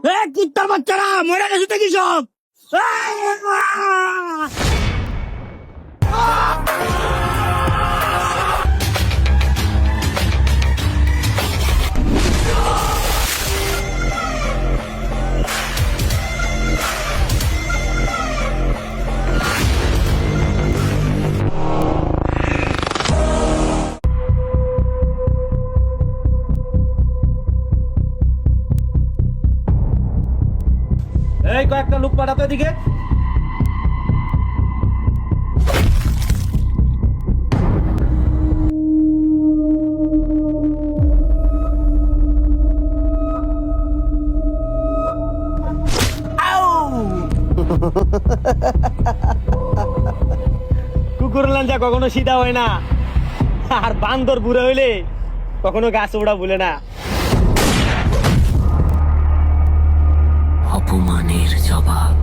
কুত্তার বাচ্চারা মরে গেছে তো কি সব? এই কয়েকটা লোক পাঠাতো এদিকে। কুকুর লাঞ্জা কখনো সিধা হয় না, আর বান্দর বুড়ো হইলে কখনো গাছ ওড়া ভুলে না। অপমানের জবাব